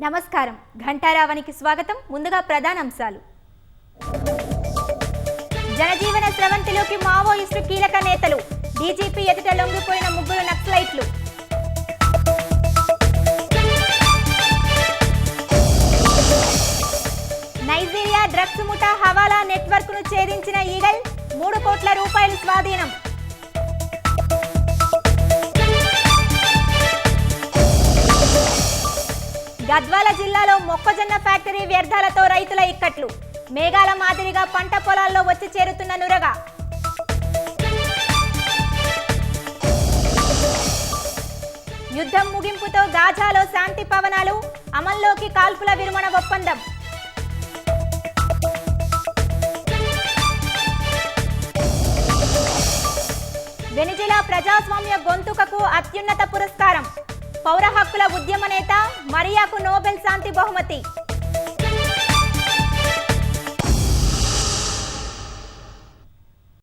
నమస్కారం ఘంటారావానికి స్వాగతం. ముందుగా ప్రధానాంశాలు. జనజీవన స్రవంతిలోకి మావోయిస్టు కీలక నేతలు. డీజీపీ ఎదుట లొంగిపోయిన ముగ్గురు నక్సలైట్లు. నైజీరియా డ్రగ్స్ ముఠా హవాలా నెట్వర్క్ ను ఛేదించిన ఈగల్ 3 కోట్ల రూపాయలు స్వాధీనం. గద్వాల జిల్లాలో మొక్కజొన్న ఫ్యాక్టరీ వ్యర్థాలతో రైతుల ఇక్కట్లు. మేఘాల మాదిరిగా పంట పొలాల్లో వచ్చి చేరుతున్న నురగ. యుద్ధం ముగింపుతో గాజాలో శాంతి పవనాలు. అమల్లోకి కాల్పుల విరమణ ఒప్పందం. వెనిజులా ప్రజాస్వామ్య గొంతుకకు అత్యున్నత పురస్కారం. పౌర హక్కుల ఉద్యమ నేత మరియాకు నోబెల్ శాంతి బహుమతి.